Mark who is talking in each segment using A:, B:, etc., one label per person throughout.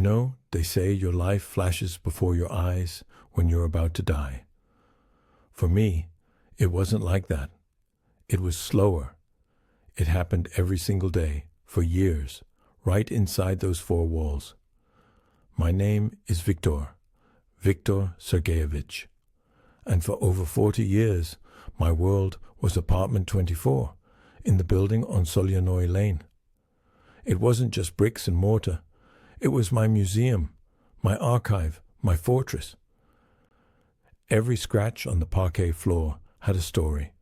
A: know, they say your life flashes before your eyes when you're about to die. For me, it wasn't like that. It was slower. It happened every single day, for years, right inside those four walls. My name is Viktor Sergeyevich. And for over 40 years, my world was apartment 24 in the building on Solyanoy Lane. It wasn't just bricks and mortar. It was my museum, my archive, my fortress. Every scratch on the parquet floor had a story,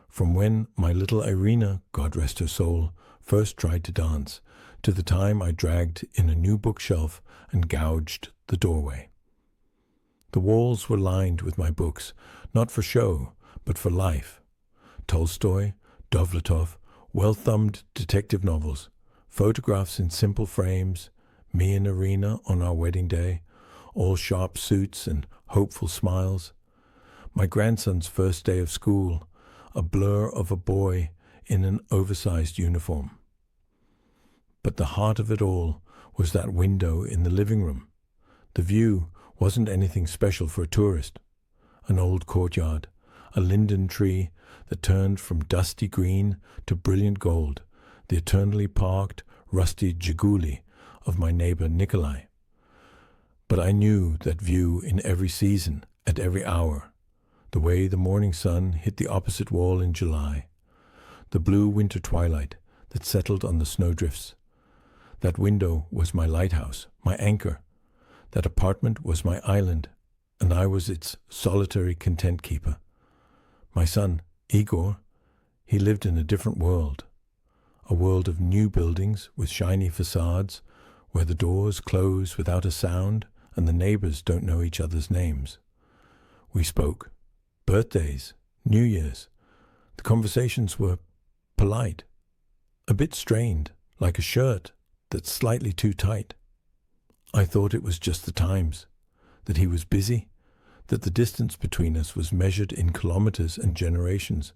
A: from when my little Irina, God rest her soul, first tried to dance, to the time I dragged in a new bookshelf and gouged the doorway. The walls were lined with my books, not for show, but for life. Tolstoy, Dovlatov, well-thumbed detective novels, photographs in simple frames, me and Irina on our wedding day, all sharp suits and hopeful smiles. My grandson's first day of school, a blur of a boy in an oversized uniform. But the heart of it all was that window in the living room. The view wasn't anything special for a tourist. An old courtyard, a linden tree that turned from dusty green to brilliant gold, the eternally parked, rusty Jiguli of my neighbor Nikolai. But I knew that view in every season, at every hour, the way the morning sun hit the opposite wall in July, the blue winter twilight that settled on the snowdrifts. That window was my lighthouse, my anchor. That apartment was my island, and I was its solitary content keeper. My son, Igor, he lived in a different world. A world of new buildings with shiny facades, where the doors close without a sound and the neighbors don't know each other's names. We spoke. Birthdays, New Year's. The conversations were polite, a bit strained, like a shirt that's slightly too tight. I thought it was just the times, that he was busy, that the distance between us was measured in kilometers and generations,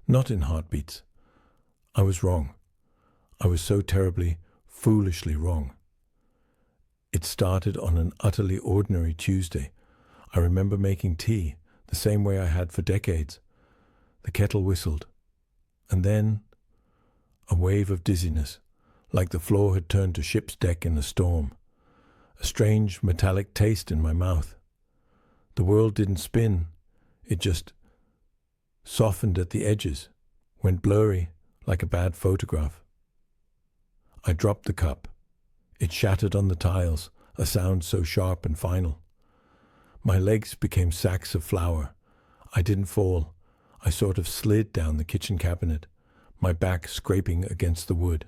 A: not in heartbeats. I was wrong. I was so terribly, foolishly wrong. It started on an utterly ordinary Tuesday. I remember making tea, the same way I had for decades. The kettle whistled. And then a wave of dizziness, like the floor had turned to ship's deck in a storm. A strange metallic taste in my mouth. The world didn't spin. It just softened at the edges, went blurry like a bad photograph. I dropped the cup. It shattered on the tiles, a sound so sharp and final. My legs became sacks of flour. I didn't fall. I sort of slid down the kitchen cabinet, my back scraping against the wood.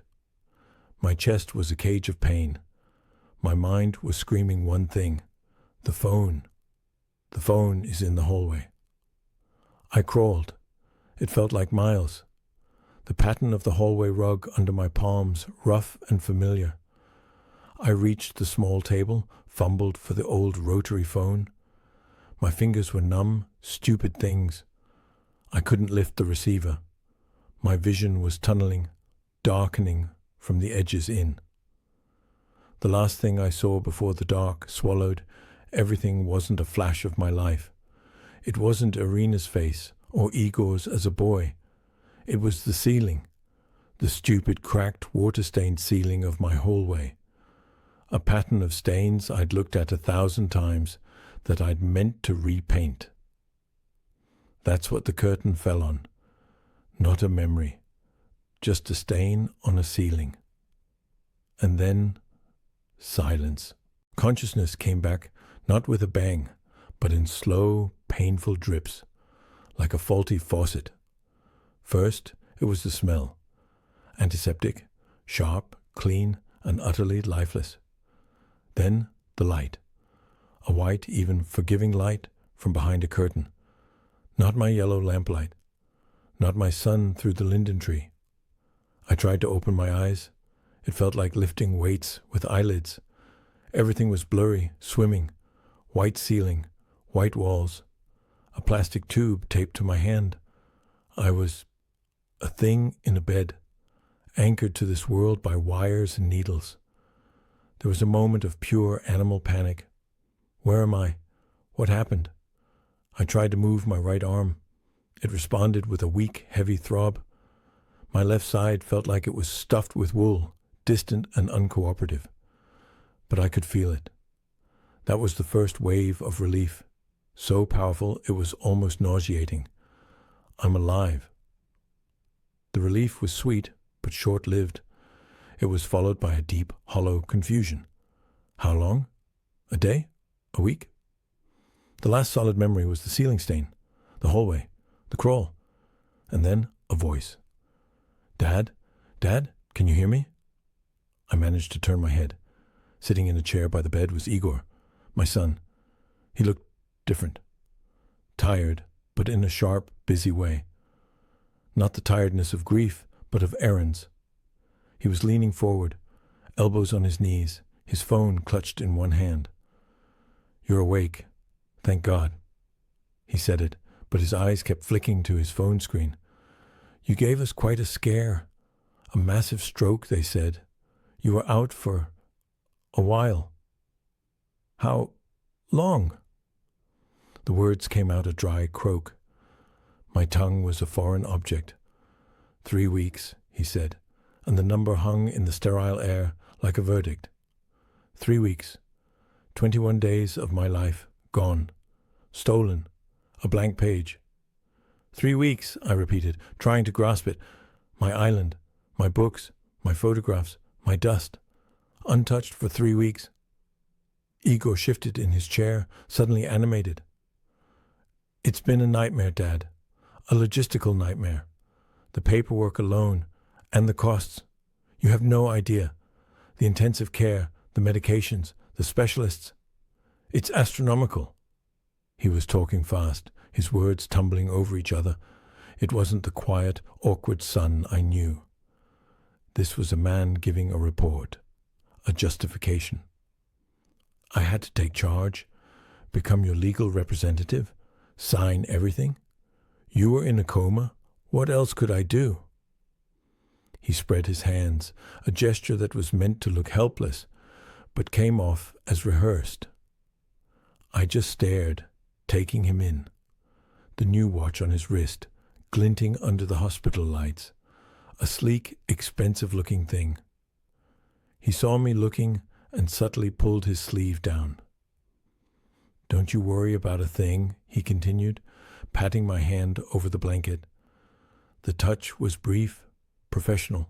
A: My chest was a cage of pain. My mind was screaming one thing: the phone. The phone is in the hallway. I crawled. It felt like miles. The pattern of the hallway rug under my palms, rough and familiar. I reached the small table, fumbled for the old rotary phone. My fingers were numb, stupid things. I couldn't lift the receiver. My vision was tunneling, darkening from the edges in. The last thing I saw before the dark swallowed everything wasn't a flash of my life. It wasn't Irina's face or Igor's as a boy. It was the ceiling, the stupid cracked water-stained ceiling of my hallway. A pattern of stains I'd looked at 1,000 times that I'd meant to repaint. That's what the curtain fell on. Not a memory, just a stain on a ceiling. And then silence. Consciousness came back, not with a bang, but in slow, painful drips, like a faulty faucet. First, it was the smell. Antiseptic, sharp, clean, and utterly lifeless. Then the light. A white, even forgiving light from behind a curtain. Not my yellow lamplight. Not my sun through the linden tree. I tried to open my eyes. It felt like lifting weights with eyelids. Everything was blurry, swimming. White ceiling, white walls. A plastic tube taped to my hand. I was a thing in a bed, anchored to this world by wires and needles. There was a moment of pure animal panic. Where am I? What happened? I tried to move my right arm. It responded with a weak, heavy throb. My left side felt like it was stuffed with wool, distant and uncooperative. But I could feel it. That was the first wave of relief, so powerful it was almost nauseating. I'm alive. The relief was sweet, but short-lived. It was followed by a deep, hollow confusion. How long? A day? A week? The last solid memory was the ceiling stain, the hallway, the crawl, and then a voice. Dad? Dad? Can you hear me? I managed to turn my head. Sitting in a chair by the bed was Igor, my son. He looked different. Tired, but in a sharp, busy way. Not the tiredness of grief, but of errands. He was leaning forward, elbows on his knees, his phone clutched in one hand. You're awake. Thank God. He said it, but his eyes kept flicking to his phone screen. You gave us quite a scare. A massive stroke, they said. You were out for a while. How long? The words came out a dry croak. My tongue was a foreign object. 3 weeks, he said, and the number hung in the sterile air like a verdict. 3 weeks. 21 days of my life gone. Stolen. A blank page. 3 weeks, I repeated, trying to grasp it. My island, my books, my photographs, my dust. Untouched for 3 weeks. Igor shifted in his chair, suddenly animated. It's been a nightmare, Dad. A logistical nightmare. The paperwork alone, and the costs. You have no idea. The intensive care, the medications, the specialists. It's astronomical. He was talking fast, his words tumbling over each other. It wasn't the quiet, awkward son I knew. This was a man giving a report, a justification. I had to take charge, become your legal representative, sign everything. You were in a coma. What else could I do? He spread his hands, a gesture that was meant to look helpless, but came off as rehearsed. I just stared, taking him in. The new watch on his wrist, glinting under the hospital lights. A sleek, expensive-looking thing. He saw me looking and subtly pulled his sleeve down. Don't you worry about a thing, he continued, patting my hand over the blanket. The touch was brief, professional.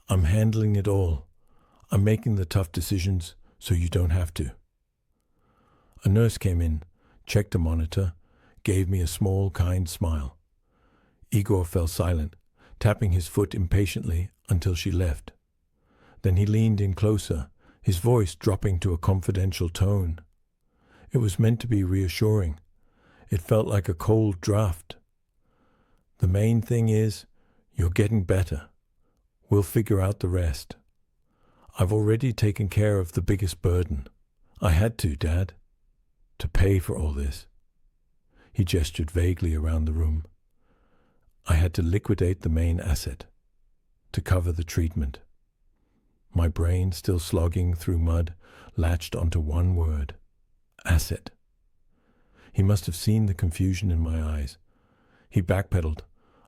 A: I'm handling it all. I'm making the tough decisions so you don't have to. A nurse came in, checked a monitor, gave me a small, kind smile. Igor fell silent, tapping his foot impatiently until she left. Then he leaned in closer, his voice dropping to a confidential tone. It was meant to be reassuring. It felt like a cold draft. The main thing is, you're getting better. We'll figure out the rest. I've already taken care of the biggest burden. I had to, Dad. To pay for all this. He gestured vaguely around the room. I had to liquidate the main asset. To cover the treatment. My brain, still slogging through mud, latched onto one word. Asset. He must have seen the confusion in my eyes. He backpedaled,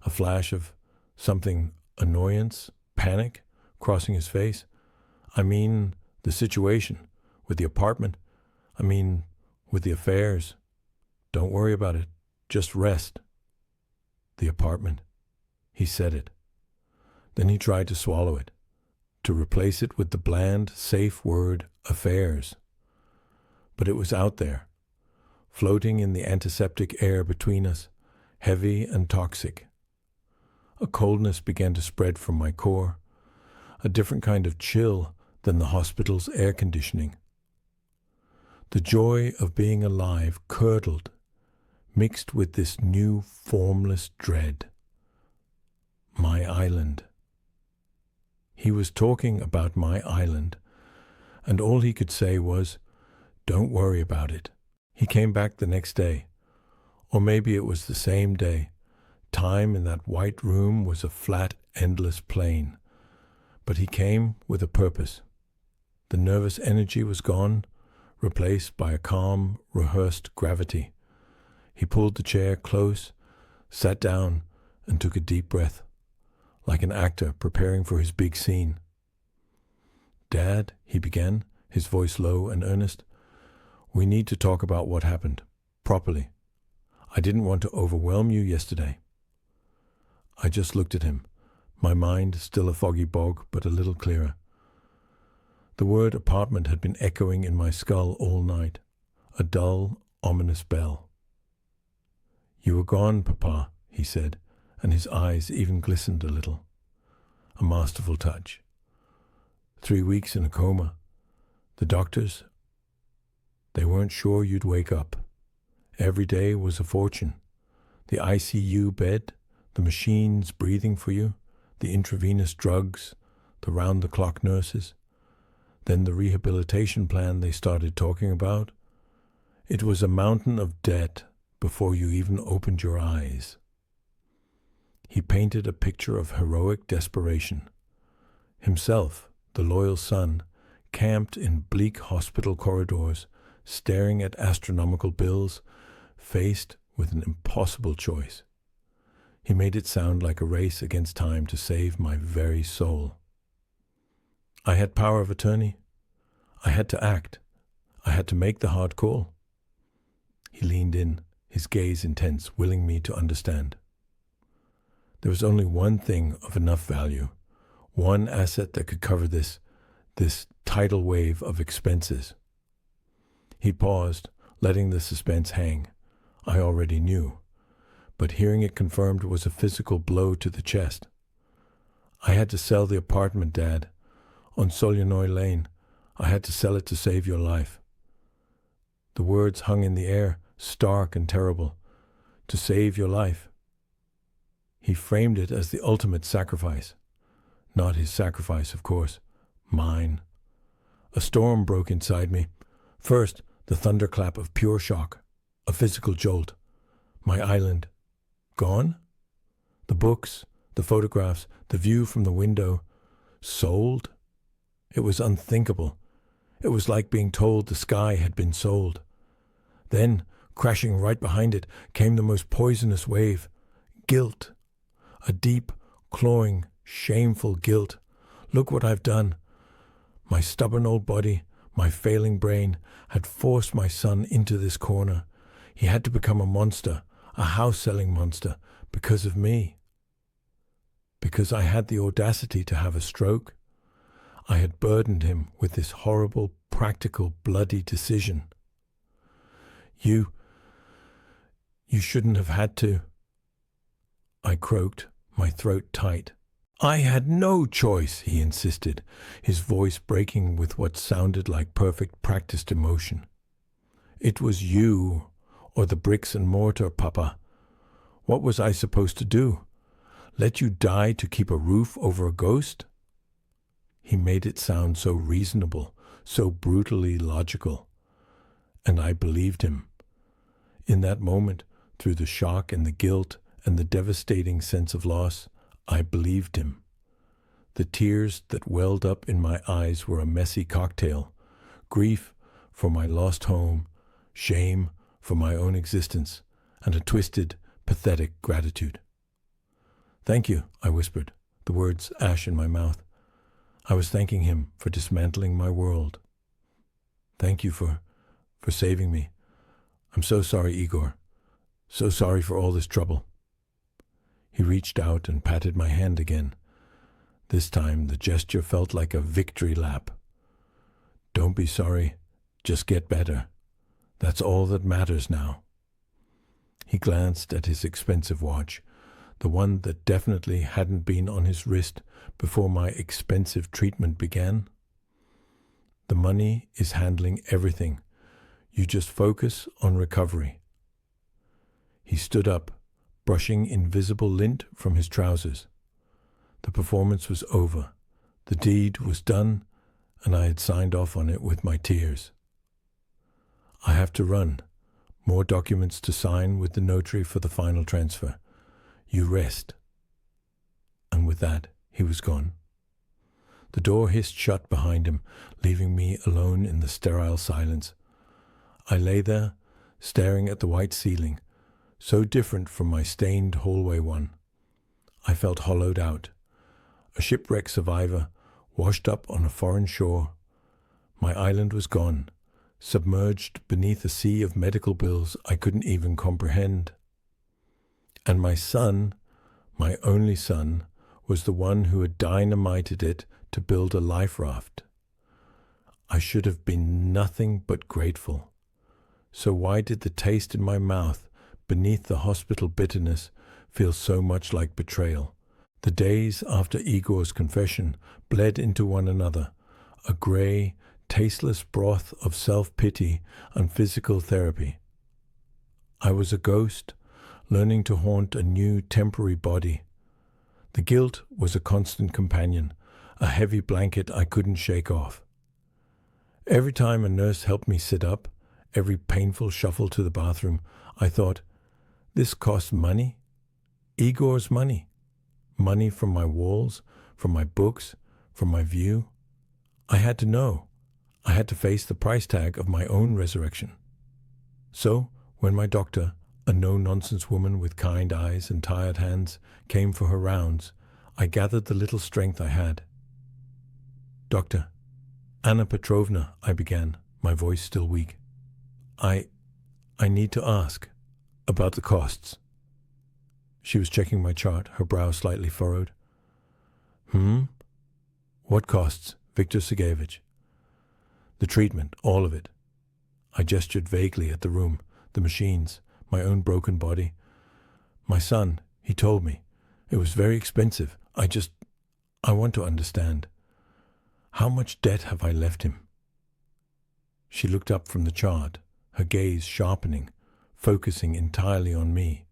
A: a flash of something, annoyance, panic, crossing his face. I mean, the situation, with the apartment. I mean, with the affairs. Don't worry about it. Just rest. The apartment. He said it. Then he tried to swallow it, to replace it with the bland, safe word, affairs. But it was out there, floating in the antiseptic air between us, heavy and toxic. A coldness began to spread from my core, a different kind of chill than the hospital's air conditioning. The joy of being alive curdled, mixed with this new formless dread. My island. He was talking about my island, and all he could say was, "Don't worry about it." He came back the next day, or maybe it was the same day. Time in that white room was a flat, endless plain, but he came with a purpose. The nervous energy was gone, replaced by a calm, rehearsed gravity. He pulled the chair close, sat down, and took a deep breath, like an actor preparing for his big scene. "Dad," he began, his voice low and earnest, "we need to talk about what happened, properly. I didn't want to overwhelm you yesterday." I just looked at him, my mind still a foggy bog, but a little clearer. The word apartment had been echoing in my skull all night, a dull, ominous bell. "You were gone, Papa," he said, and his eyes even glistened a little. A masterful touch. 3 weeks in a coma. The doctors, they weren't sure you'd wake up. Every day was a fortune. The ICU bed, the machines breathing for you, the intravenous drugs, the round-the-clock nurses. Then the rehabilitation plan they started talking about. It was a mountain of debt before you even opened your eyes. He painted a picture of heroic desperation. Himself, the loyal son, camped in bleak hospital corridors, staring at astronomical bills, faced with an impossible choice. He made it sound like a race against time to save my very soul. I had power of attorney. I had to act. I had to make the hard call. He leaned in, his gaze intense, willing me to understand. There was only one thing of enough value, one asset that could cover this tidal wave of expenses. He paused, letting the suspense hang. I already knew, but hearing it confirmed was a physical blow to the chest. "I had to sell the apartment, Dad, on Solenoy Lane. I had to sell it to save your life." The words hung in the air, stark and terrible. To save your life. He framed it as the ultimate sacrifice. Not his sacrifice, of course. Mine. A storm broke inside me. First, the thunderclap of pure shock. A physical jolt. My island. Gone? The books, the photographs, the view from the window. Sold? It was unthinkable. It was like being told the sky had been sold. Then, crashing right behind it, came the most poisonous wave. Guilt. A deep, clawing, shameful guilt. Look what I've done. My stubborn old body, my failing brain, had forced my son into this corner. He had to become a monster, a house-selling monster, because of me. Because I had the audacity to have a stroke. I had burdened him with this horrible, practical, bloody decision. You shouldn't have had to," I croaked, my throat tight. "I had no choice," he insisted, his voice breaking with what sounded like perfect practiced emotion. "It was you, or the bricks and mortar, Papa. What was I supposed to do? Let you die to keep a roof over a ghost?" He made it sound so reasonable, so brutally logical. And I believed him. In that moment, through the shock and the guilt and the devastating sense of loss, I believed him. The tears that welled up in my eyes were a messy cocktail. Grief for my lost home, shame for my own existence, and a twisted, pathetic gratitude. "Thank you," I whispered, the words ash in my mouth. I was thanking him for dismantling my world. "Thank you for saving me. I'm so sorry, Igor. So sorry for all this trouble." He reached out and patted my hand again. This time the gesture felt like a victory lap. "Don't be sorry. Just get better. That's all that matters now." He glanced at his expensive watch, the one that definitely hadn't been on his wrist before my expensive treatment began. "The money is handling everything. You just focus on recovery." He stood up, brushing invisible lint from his trousers. The performance was over. The deed was done, and I had signed off on it with my tears. "I have to run. More documents to sign with the notary for the final transfer. You rest." And with that, he was gone. The door hissed shut behind him, leaving me alone in the sterile silence. I lay there, staring at the white ceiling, so different from my stained hallway one. I felt hollowed out, a shipwreck survivor, washed up on a foreign shore. My island was gone, submerged beneath a sea of medical bills I couldn't even comprehend. And my son, my only son, was the one who had dynamited it to build a life raft. I should have been nothing but grateful. So why did the taste in my mouth, beneath the hospital bitterness, feel so much like betrayal? The days after Igor's confession bled into one another, a grey, tasteless broth of self-pity and physical therapy. I was a ghost, learning to haunt a new temporary body. The guilt was a constant companion, a heavy blanket I couldn't shake off. Every time a nurse helped me sit up, every painful shuffle to the bathroom, I thought, this costs money? Igor's money. Money from my walls, from my books, from my view. I had to know. I had to face the price tag of my own resurrection. So, when my doctor, a no-nonsense woman with kind eyes and tired hands, came for her rounds, I gathered the little strength I had. Doctor, Anna Petrovna, I began, my voice still weak. I need to ask about the costs. She was checking my chart, her brow slightly furrowed. What costs, Viktor Sergeyevich? The treatment, all of it. I gestured vaguely at the room, the machines, my own broken body. My son, he told me. It was very expensive. I want to understand. How much debt have I left him? She looked up from the chart, her gaze sharpening, focusing entirely on me.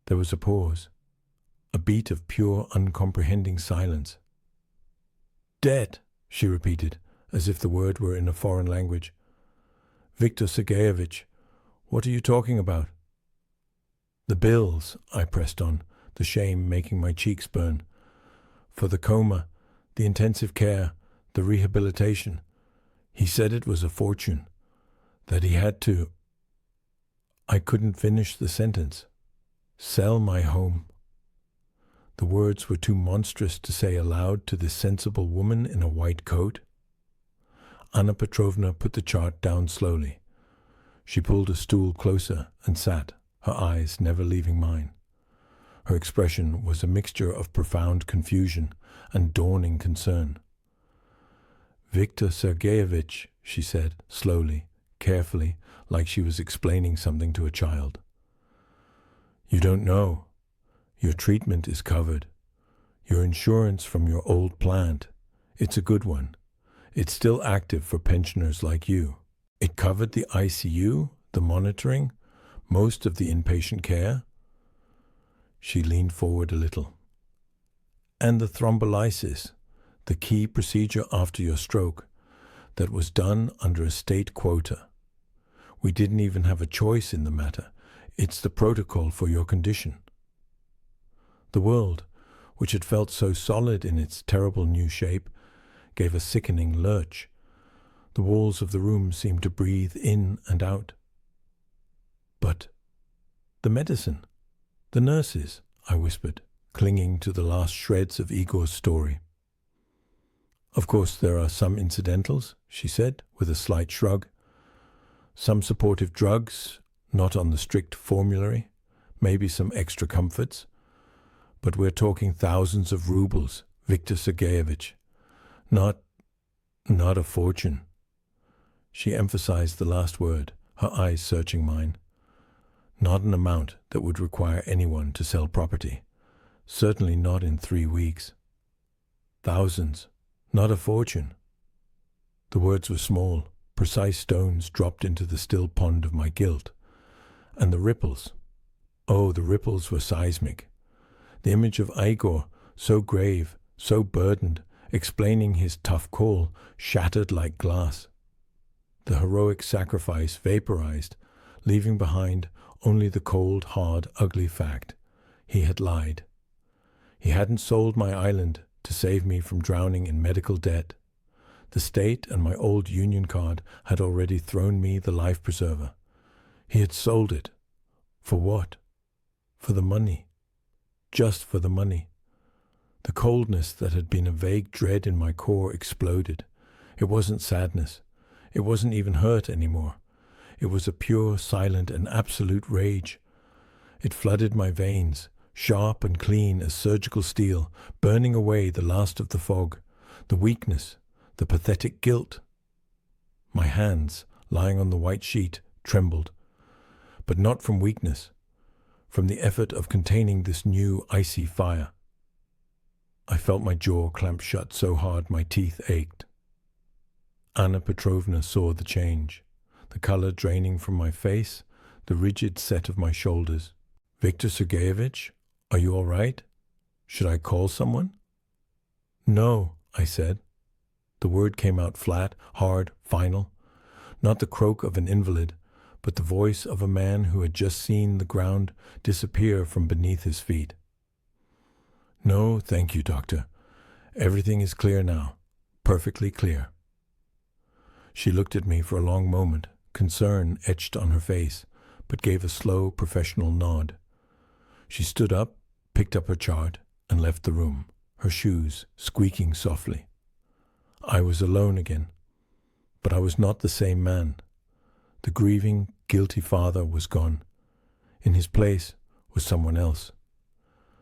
A: There was a pause, a beat of pure, uncomprehending silence. Debt, she repeated, as if the word were in a foreign language. Viktor Sergeyevich, what are you talking about? The bills, I pressed on, the shame making my cheeks burn. For the coma, the intensive care, the rehabilitation. He said it was a fortune, that he had to... I couldn't finish the sentence. Sell my home. The words were too monstrous to say aloud to this sensible woman in a white coat. Anna Petrovna put the chart down slowly. She pulled a stool closer and sat, her eyes never leaving mine. Her expression was a mixture of profound confusion and dawning concern. Viktor Sergeyevich, she said, slowly, carefully, like she was explaining something to a child. You don't know. Your treatment is covered. Your insurance from your old plant. It's a good one. It's still active for pensioners like you. It covered the ICU, the monitoring, most of the inpatient care. She leaned forward a little. And the thrombolysis, the key procedure after your stroke, that was done under a state quota. We didn't even have a choice in the matter. It's the protocol for your condition. The world, which had felt so solid in its terrible new shape, gave a sickening lurch. The walls of the room seemed to breathe in and out. But the medicine, the nurses, I whispered, clinging to the last shreds of Igor's story. Of course there are some incidentals, she said, with a slight shrug. Some supportive drugs, not on the strict formulary, maybe some extra comforts. But we're talking thousands of rubles, Viktor Sergeyevich. Not a fortune. She emphasized the last word, her eyes searching mine. Not an amount that would require anyone to sell property. Certainly not in 3 weeks. Thousands, not a fortune. The words were small, precise stones dropped into the still pond of my guilt. And the ripples. Oh, the ripples were seismic. The image of Igor, so grave, so burdened, explaining his tough call, shattered like glass. The heroic sacrifice vaporized, leaving behind only the cold, hard, ugly fact. He had lied. He hadn't sold my island to save me from drowning in medical debt. The state and my old union card had already thrown me the life preserver. He had sold it. For what? For the money. Just for the money. The coldness that had been a vague dread in my core exploded. It wasn't sadness. It wasn't even hurt anymore. It was a pure, silent, and absolute rage. It flooded my veins, sharp and clean as surgical steel, burning away the last of the fog, the weakness, the pathetic guilt. My hands, lying on the white sheet, trembled, but not from weakness, from the effort of containing this new icy fire. I felt my jaw clamp shut so hard my teeth ached. Anna Petrovna saw the change, the color draining from my face, the rigid set of my shoulders. "Viktor Sergeyevich, are you all right? Should I call someone?" "No," I said. The word came out flat, hard, final. Not the croak of an invalid, but the voice of a man who had just seen the ground disappear from beneath his feet. "No, thank you, doctor. Everything is clear now. Perfectly clear." She looked at me for a long moment, concern etched on her face, but gave a slow, professional nod. She stood up, picked up her chart, and left the room, her shoes squeaking softly. I was alone again, but I was not the same man. The grieving, guilty father was gone. In his place was someone else.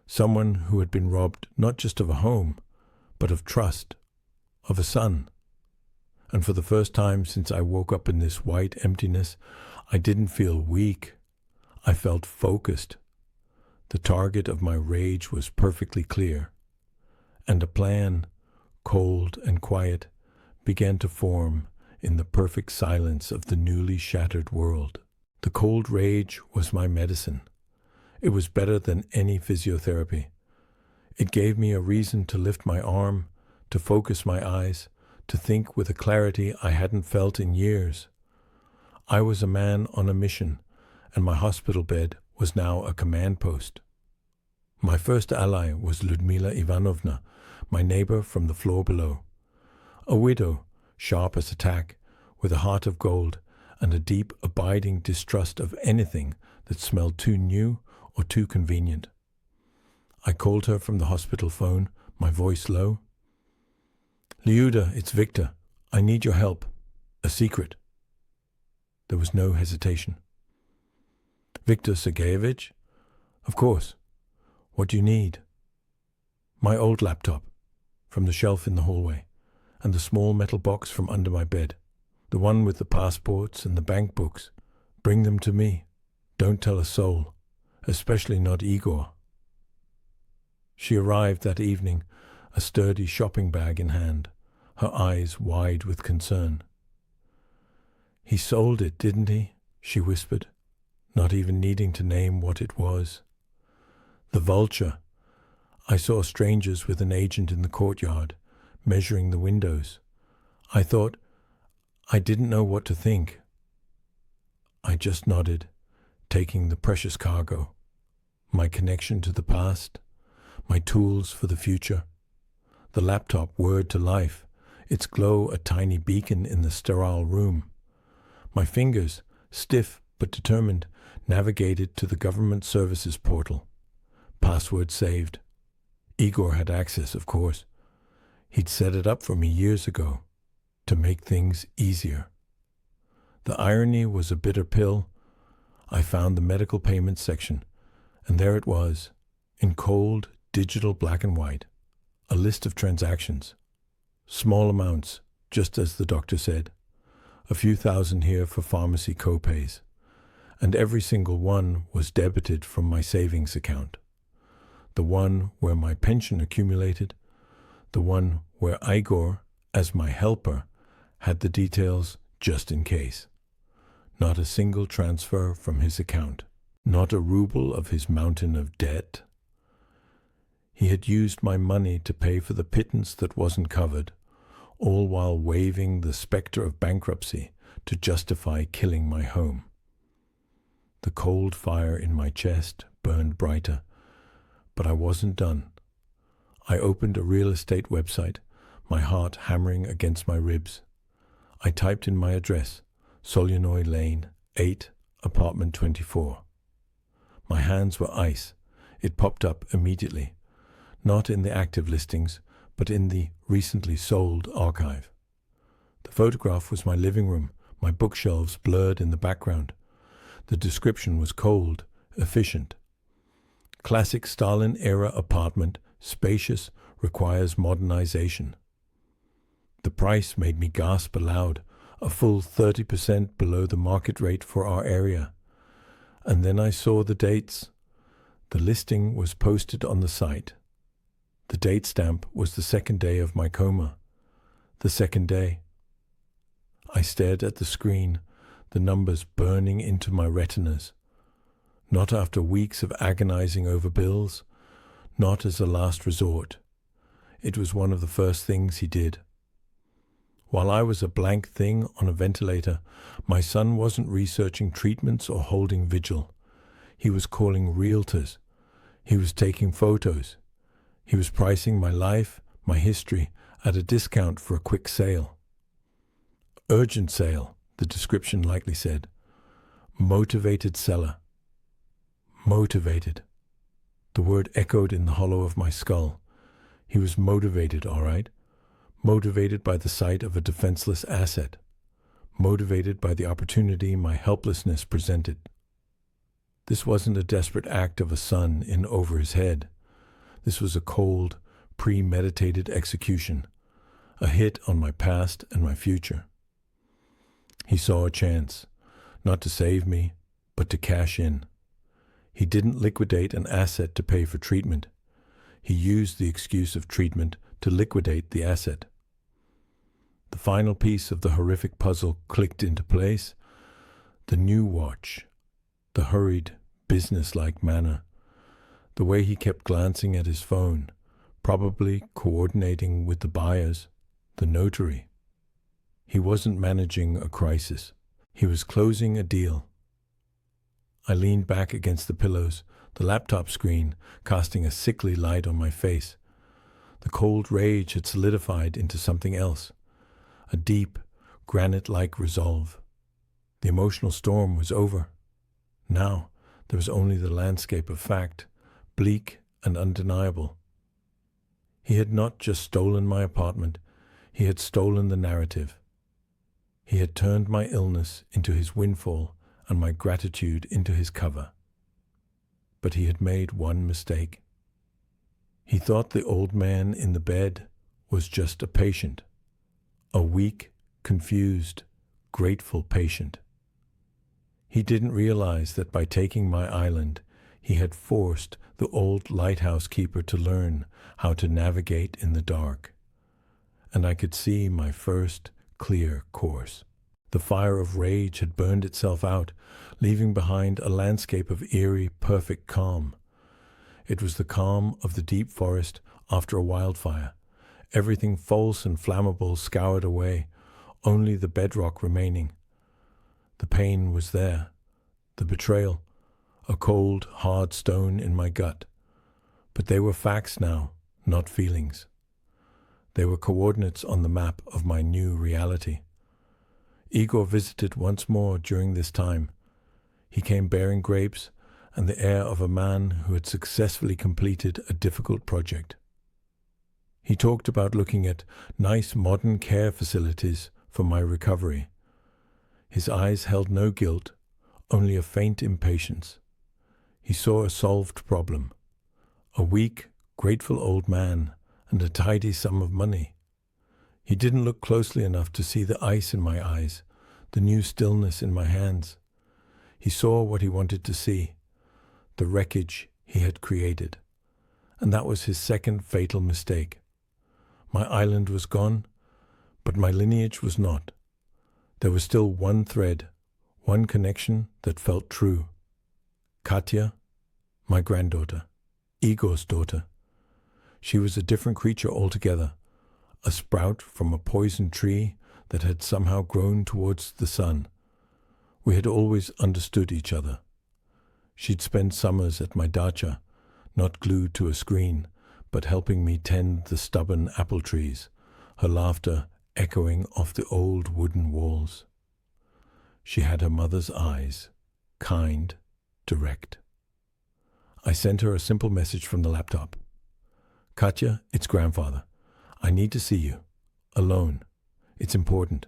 A: Someone who had been robbed not just of a home, but of trust, of a son. And for the first time since I woke up in this white emptiness, I didn't feel weak. I felt focused. The target of my rage was perfectly clear, and a plan, cold and quiet, began to form in the perfect silence of the newly shattered world. The cold rage was my medicine. It was better than any physiotherapy. It gave me a reason to lift my arm, to focus my eyes, to think with a clarity I hadn't felt in years. I was a man on a mission, and my hospital bed was now a command post. My first ally was Ludmila Ivanovna, my neighbor from the floor below. A widow, sharp as a tack, with a heart of gold and a deep, abiding distrust of anything that smelled too new or too convenient. I called her from the hospital phone, my voice low. "Liuda, it's Victor. I need your help. A secret." There was no hesitation. "Viktor Sergeyevich? Of course. What do you need?" "My old laptop, from the shelf in the hallway, and the small metal box from under my bed. The one with the passports and the bank books. Bring them to me. Don't tell a soul, especially not Igor." She arrived that evening, a sturdy shopping bag in hand, her eyes wide with concern. "He sold it, didn't he?" she whispered, not even needing to name what it was. "The vulture. I saw strangers with an agent in the courtyard, measuring the windows. I didn't know what to think." I just nodded, taking the precious cargo, my connection to the past, my tools for the future. The laptop whirred to life, its glow a tiny beacon in the sterile room. My fingers, stiff but determined, navigated to the government services portal. Password saved. Igor had access, of course. He'd set it up for me years ago, to make things easier. The irony was a bitter pill. I found the medical payments section, and there it was, in cold, digital black and white, a list of transactions. Small amounts, just as the doctor said. A few thousand here for pharmacy co-pays, and every single one was debited from my savings account. The one where my pension accumulated, the one where Igor, as my helper, had the details just in case. Not a single transfer from his account, not a ruble of his mountain of debt. He had used my money to pay for the pittance that wasn't covered, all while waving the specter of bankruptcy to justify killing my home. The cold fire in my chest burned brighter, but I wasn't done. I opened a real estate website, my heart hammering against my ribs. I typed in my address, Solenoy Lane, 8, apartment 24. My hands were ice. It popped up immediately, not in the active listings, but in the recently sold archive. The photograph was my living room, my bookshelves blurred in the background. The description was cold, efficient. Classic Stalin-era apartment, spacious, requires modernization. The price made me gasp aloud, a full 30% below the market rate for our area. And then I saw the dates. The listing was posted on the site. The date stamp was the second day of my coma. The second day. I stared at the screen, the numbers burning into my retinas. Not after weeks of agonizing over bills, not as a last resort. It was one of the first things he did. While I was a blank thing on a ventilator, my son wasn't researching treatments or holding vigil. He was calling realtors. He was taking photos. He was pricing my life, my history, at a discount for a quick sale. Urgent sale, the description likely said. Motivated seller. Motivated. The word echoed in the hollow of my skull. He was motivated, all right. Motivated by the sight of a defenseless asset. Motivated by the opportunity my helplessness presented. This wasn't a desperate act of a son in over his head. This was a cold, premeditated execution, a hit on my past and my future. He saw a chance, not to save me, but to cash in. He didn't liquidate an asset to pay for treatment. He used the excuse of treatment to liquidate the asset. The final piece of the horrific puzzle clicked into place. The new watch, the hurried, business-like manner, the way he kept glancing at his phone, probably coordinating with the buyers, the notary. He wasn't managing a crisis. He was closing a deal. I leaned back against the pillows, the laptop screen casting a sickly light on my face. The cold rage had solidified into something else, a deep, granite-like resolve. The emotional storm was over. Now there was only the landscape of fact, bleak and undeniable. He had not just stolen my apartment, he had stolen the narrative. He had turned my illness into his windfall and my gratitude into his cover. But he had made one mistake. He thought the old man in the bed was just a patient, a weak, confused, grateful patient. He didn't realize that by taking my island, he had forced the old lighthouse keeper to learn how to navigate in the dark. And I could see my first clear course. The fire of rage had burned itself out, leaving behind a landscape of eerie, perfect calm. It was the calm of the deep forest after a wildfire. Everything false and flammable scoured away, only the bedrock remaining. The pain was there, the betrayal, a cold, hard stone in my gut. But they were facts now, not feelings. They were coordinates on the map of my new reality. Igor visited once more during this time. He came bearing grapes and the air of a man who had successfully completed a difficult project. He talked about looking at nice modern care facilities for my recovery. His eyes held no guilt, only a faint impatience. He saw a solved problem. A weak, grateful old man and a tidy sum of money. He didn't look closely enough to see the ice in my eyes, the new stillness in my hands. He saw what he wanted to see, the wreckage he had created. And that was his second fatal mistake. My island was gone, but my lineage was not. There was still one thread, one connection that felt true. Katya, my granddaughter, Igor's daughter. She was a different creature altogether, a sprout from a poisoned tree that had somehow grown towards the sun. We had always understood each other. She'd spend summers at my dacha, not glued to a screen, but helping me tend the stubborn apple trees, her laughter echoing off the old wooden walls. She had her mother's eyes, kind, direct. I sent her a simple message from the laptop. Katya, it's grandfather. I need to see you. Alone. It's important.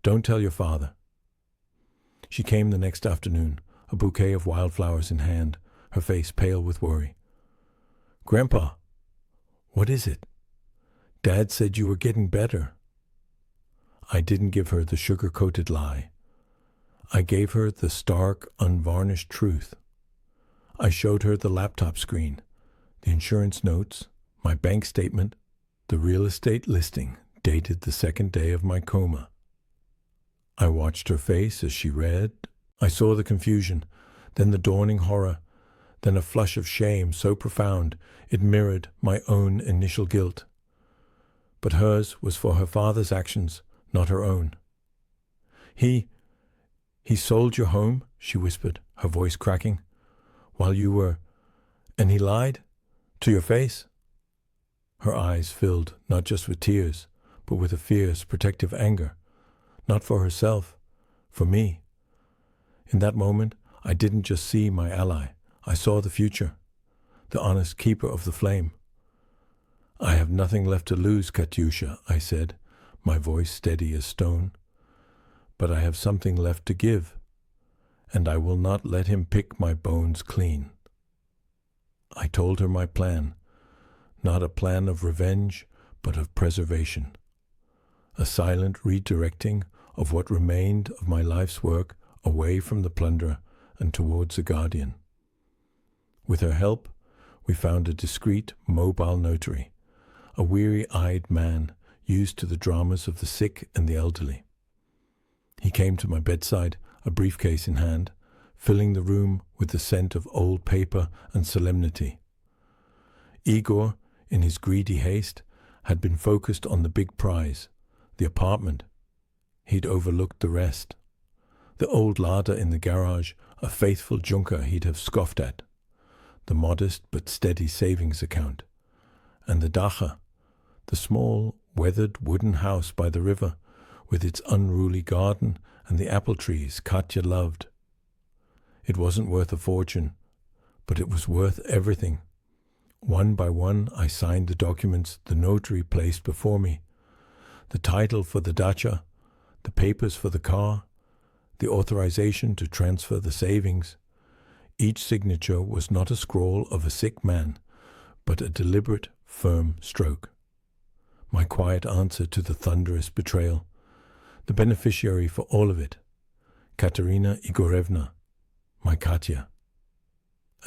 A: Don't tell your father. She came the next afternoon, a bouquet of wildflowers in hand, her face pale with worry. Grandpa, what is it? Dad said you were getting better. I didn't give her the sugar-coated lie. I gave her the stark, unvarnished truth. I showed her the laptop screen, the insurance notes, my bank statement, the real estate listing dated the second day of my coma. I watched her face as she read. I saw the confusion, then the dawning horror, then a flush of shame so profound it mirrored my own initial guilt. But hers was for her father's actions, not her own. He sold your home, she whispered, her voice cracking, while you were... And he lied? To your face? Her eyes filled not just with tears, but with a fierce, protective anger. Not for herself, for me. In that moment, I didn't just see my ally. I saw the future, the honest keeper of the flame. I have nothing left to lose, Katyusha, I said, my voice steady as stone. But I have something left to give, and I will not let him pick my bones clean. I told her my plan, not a plan of revenge, but of preservation. A silent redirecting of what remained of my life's work away from the plunderer and towards the guardian. With her help, we found a discreet, mobile notary, a weary-eyed man used to the dramas of the sick and the elderly. He came to my bedside, a briefcase in hand, filling the room with the scent of old paper and solemnity. Igor, in his greedy haste, had been focused on the big prize, the apartment. He'd overlooked the rest. The old Lada in the garage, a faithful junker he'd have scoffed at. The modest but steady savings account. And the dacha, the small, weathered wooden house by the river, with its unruly garden and the apple trees Katya loved. It wasn't worth a fortune, but it was worth everything. One by one I signed the documents the notary placed before me. The title for the dacha, the papers for the car, the authorization to transfer the savings. Each signature was not a scrawl of a sick man, but a deliberate, firm stroke. My quiet answer to the thunderous betrayal. The beneficiary for all of it, Katerina Igorevna, my Katya.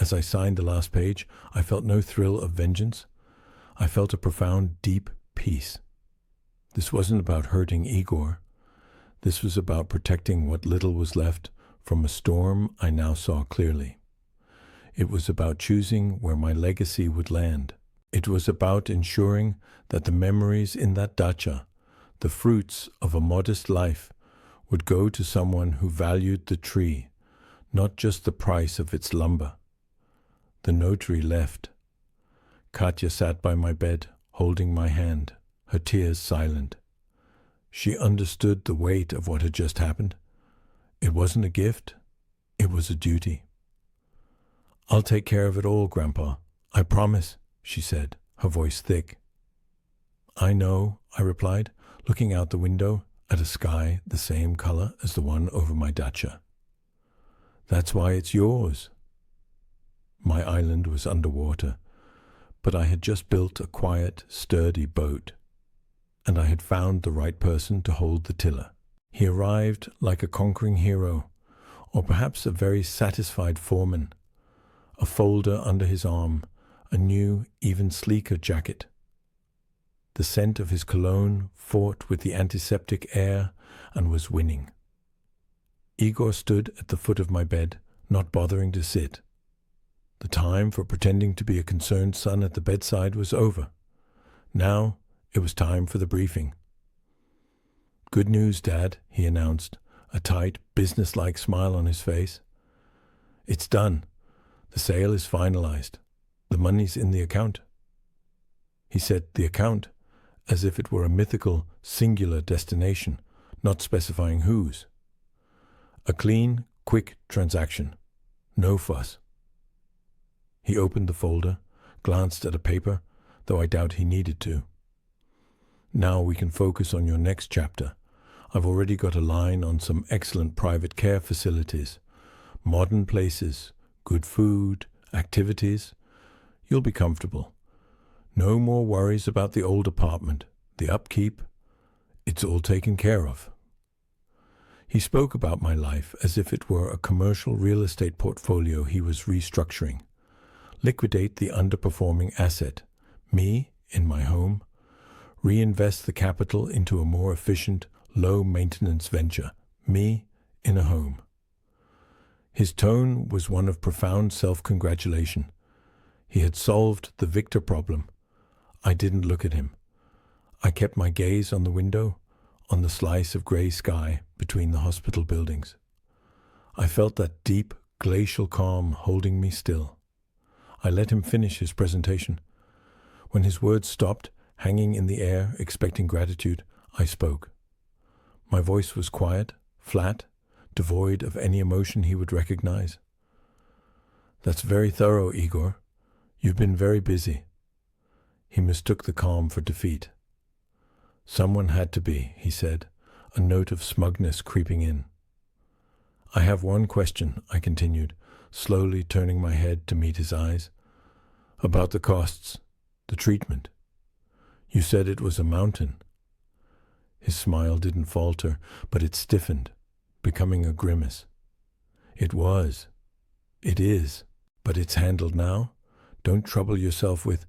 A: As I signed the last page, I felt no thrill of vengeance. I felt a profound, deep peace. This wasn't about hurting Igor. This was about protecting what little was left from a storm I now saw clearly. It was about choosing where my legacy would land. It was about ensuring that the memories in that dacha, the fruits of a modest life, would go to someone who valued the tree, not just the price of its lumber. The notary left. Katya sat by my bed, holding my hand, her tears silent. She understood the weight of what had just happened. It wasn't a gift, it was a duty. I'll take care of it all, Grandpa. I promise, she said, her voice thick. I know, I replied, looking out the window at a sky the same color as the one over my dacha. That's why it's yours. My island was underwater, but I had just built a quiet, sturdy boat, and I had found the right person to hold the tiller. He arrived like a conquering hero, or perhaps a very satisfied foreman, a folder under his arm, a new, even sleeker jacket. The scent of his cologne fought with the antiseptic air and was winning. Igor stood at the foot of my bed, not bothering to sit. The time for pretending to be a concerned son at the bedside was over. Now it was time for the briefing. Good news, Dad, he announced, a tight, businesslike smile on his face. It's done. The sale is finalized. The money's in the account. He said the account as if it were a mythical, singular destination, not specifying whose. A clean, quick transaction. No fuss. He opened the folder, glanced at a paper, though I doubt he needed to. Now we can focus on your next chapter. I've already got a line on some excellent private care facilities, modern places, good food, activities. You'll be comfortable. No more worries about the old apartment, the upkeep. It's all taken care of. He spoke about my life as if it were a commercial real estate portfolio he was restructuring. Liquidate the underperforming asset, me in my home, reinvest the capital into a more efficient, low-maintenance venture, me in a home. His tone was one of profound self-congratulation. He had solved the Victor problem. I didn't look at him. I kept my gaze on the window, on the slice of grey sky between the hospital buildings. I felt that deep, glacial calm holding me still. I let him finish his presentation. When his words stopped, hanging in the air, expecting gratitude, I spoke. My voice was quiet, flat, devoid of any emotion he would recognize. That's very thorough, Igor. You've been very busy. He mistook the calm for defeat. Someone had to be, he said, a note of smugness creeping in. I have one question, I continued, slowly turning my head to meet his eyes. About the costs, the treatment. You said it was a mountain. His smile didn't falter, but it stiffened, becoming a grimace. It was. It is. But it's handled now? Don't trouble yourself with—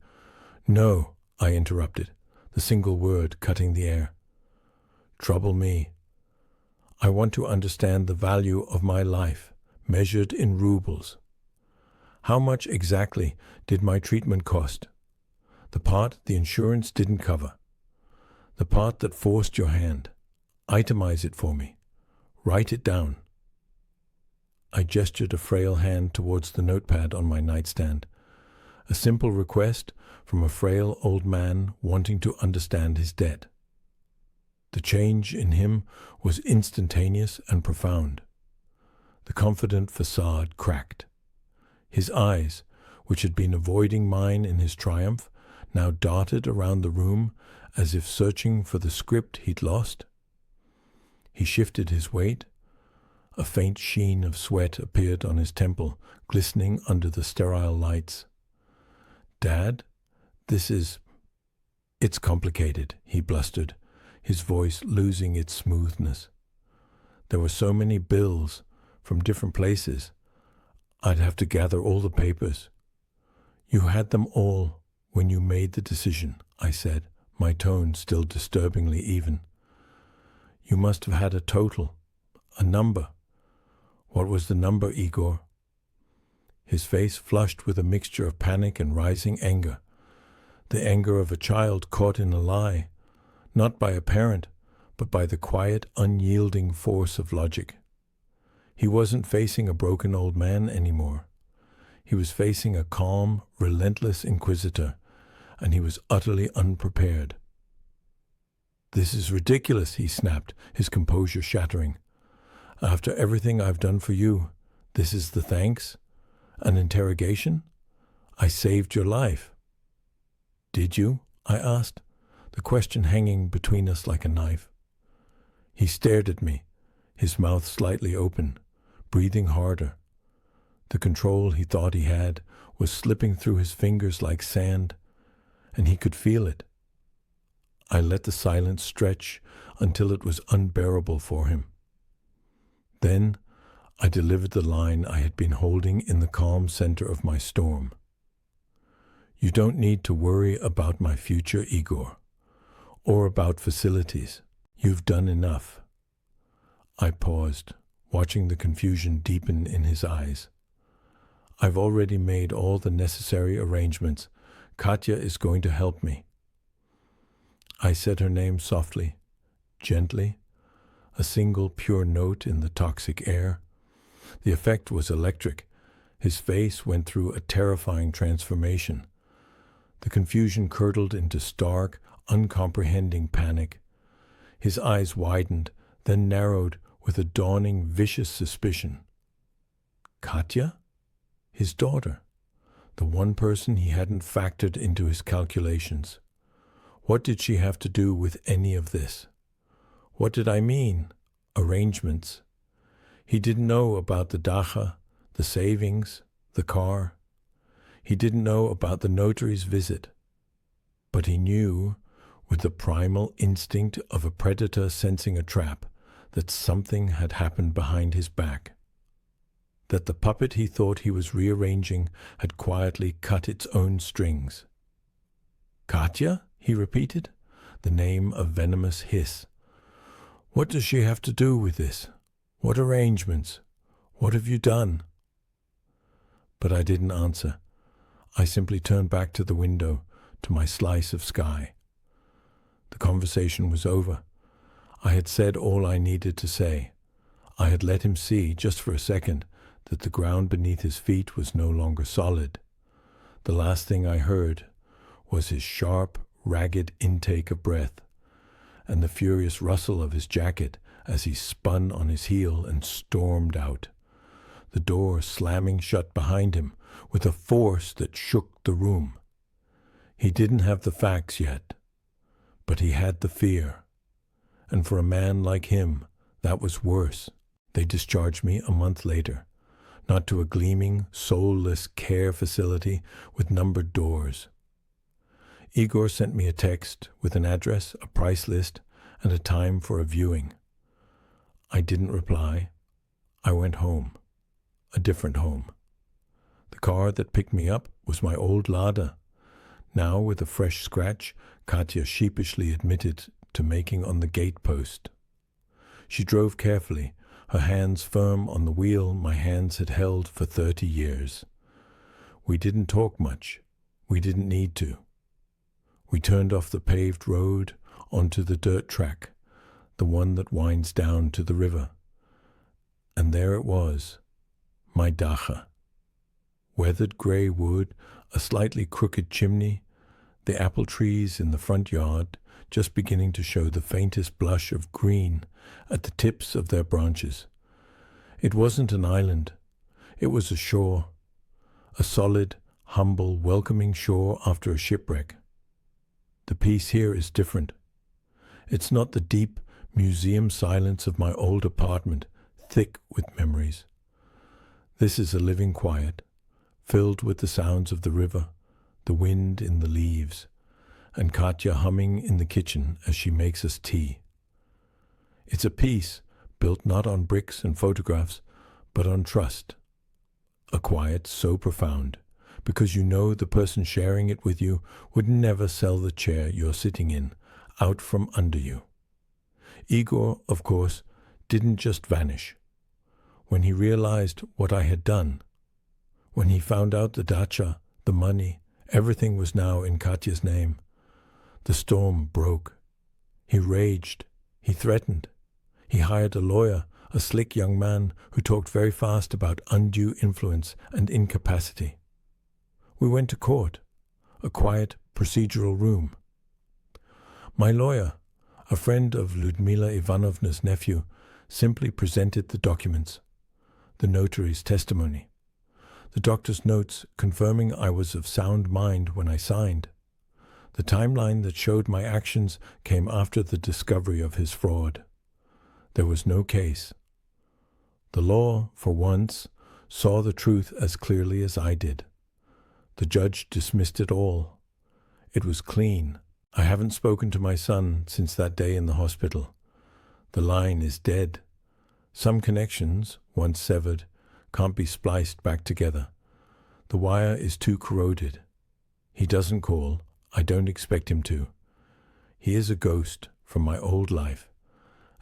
A: No, I interrupted, the single word cutting the air. Trouble me. I want to understand the value of my life, measured in rubles. How much exactly did my treatment cost? The part the insurance didn't cover. The part that forced your hand. Itemize it for me. Write it down. I gestured a frail hand towards the notepad on my nightstand. A simple request from a frail old man wanting to understand his debt. The change in him was instantaneous and profound. The confident facade cracked. His eyes, which had been avoiding mine in his triumph, now darted around the room as if searching for the script he'd lost. He shifted his weight. A faint sheen of sweat appeared on his temple, glistening under the sterile lights. Dad, it's complicated, he blustered, his voice losing its smoothness. There were so many bills from different places. I'd have to gather all the papers. You had them all when you made the decision, I said, my tone still disturbingly even. You must have had a total, a number. What was the number, Igor? His face flushed with a mixture of panic and rising anger. The anger of a child caught in a lie, not by a parent, but by the quiet, unyielding force of logic. He wasn't facing a broken old man anymore. He was facing a calm, relentless inquisitor, and he was utterly unprepared. This is ridiculous, he snapped, his composure shattering. After everything I've done for you, this is the thanks? An interrogation? I saved your life. Did you? I asked, the question hanging between us like a knife. He stared at me, his mouth slightly open, breathing harder. The control he thought he had was slipping through his fingers like sand, and he could feel it. I let the silence stretch until it was unbearable for him. Then I delivered the line I had been holding in the calm center of my storm. You don't need to worry about my future, Igor, or about facilities. You've done enough. I paused, watching the confusion deepen in his eyes. I've already made all the necessary arrangements. Katya is going to help me. I said her name softly, gently, a single pure note in the toxic air. The effect was electric. His face went through a terrifying transformation. The confusion curdled into stark, uncomprehending panic. His eyes widened, then narrowed with a dawning, vicious suspicion. Katya? His daughter. The one person he hadn't factored into his calculations. What did she have to do with any of this? What did I mean? Arrangements. He didn't know about the dacha, the savings, the car. He didn't know about the notary's visit. But he knew, with the primal instinct of a predator sensing a trap, that something had happened behind his back. That the puppet he thought he was rearranging had quietly cut its own strings. Katya? He repeated, the name a venomous hiss. What does she have to do with this? What arrangements? What have you done? But I didn't answer. I simply turned back to the window, to my slice of sky. The conversation was over. I had said all I needed to say. I had let him see, just for a second, that the ground beneath his feet was no longer solid. The last thing I heard was his sharp, ragged intake of breath, and the furious rustle of his jacket as he spun on his heel and stormed out, the door slamming shut behind him with a force that shook the room. He didn't have the facts yet, but he had the fear, and for a man like him, that was worse. They discharged me a month later, not to a gleaming, soulless care facility with numbered doors. Igor sent me a text with an address, a price list, and a time for a viewing. I didn't reply. I went home. A different home. The car that picked me up was my old Lada. Now, with a fresh scratch, Katya sheepishly admitted to making on the gate post. She drove carefully, her hands firm on the wheel my hands had held for 30 years. We didn't talk much. We didn't need to. We turned off the paved road onto the dirt track, the one that winds down to the river. And there it was, my dacha. Weathered grey wood, a slightly crooked chimney, the apple trees in the front yard just beginning to show the faintest blush of green at the tips of their branches. It wasn't an island. It was a shore, a solid, humble, welcoming shore after a shipwreck. The peace here is different. It's not the deep museum silence of my old apartment, thick with memories. This is a living quiet, filled with the sounds of the river, the wind in the leaves, and Katya humming in the kitchen as she makes us tea. It's a peace built not on bricks and photographs, but on trust. A quiet so profound, because you know the person sharing it with you would never sell the chair you're sitting in out from under you. Igor, of course, didn't just vanish. When he realized what I had done, when he found out the dacha, the money, everything was now in Katya's name, the storm broke. He raged. He threatened. He hired a lawyer, a slick young man who talked very fast about undue influence and incapacity. We went to court, a quiet, procedural room. My lawyer, a friend of Ludmila Ivanovna's nephew, simply presented the documents, the notary's testimony, the doctor's notes confirming I was of sound mind when I signed. The timeline that showed my actions came after the discovery of his fraud. There was no case. The law, for once, saw the truth as clearly as I did. The judge dismissed it all. It was clean. I haven't spoken to my son since that day in the hospital. The line is dead. Some connections, once severed, can't be spliced back together. The wire is too corroded. He doesn't call. I don't expect him to. He is a ghost from my old life,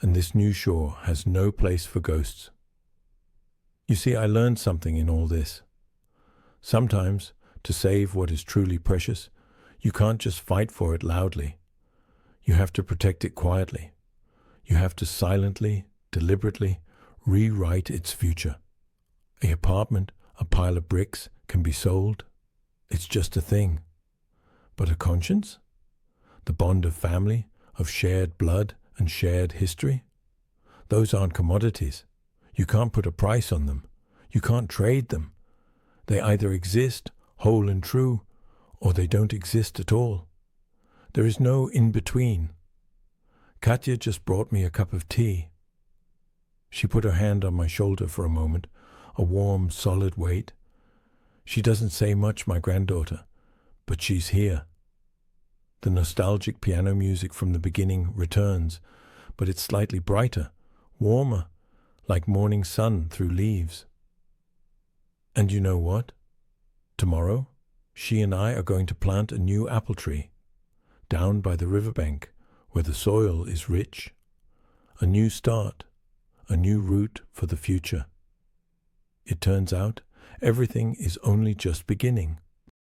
A: and this new shore has no place for ghosts. You see, I learned something in all this. Sometimes, to save what is truly precious, you can't just fight for it loudly. You have to protect it quietly. You have to silently, deliberately rewrite its future. An apartment, a pile of bricks, can be sold. It's just a thing. But a conscience? The bond of family, of shared blood and shared history? Those aren't commodities. You can't put a price on them. You can't trade them. They either exist, whole and true, or they don't exist at all. There is no in-between. Katya just brought me a cup of tea. She put her hand on my shoulder for a moment, a warm, solid weight. She doesn't say much, my granddaughter, but she's here. The nostalgic piano music from the beginning returns, but it's slightly brighter, warmer, like morning sun through leaves. And you know what? Tomorrow, she and I are going to plant a new apple tree, down by the riverbank, where the soil is rich. A new start, a new route for the future. It turns out, everything is only just beginning.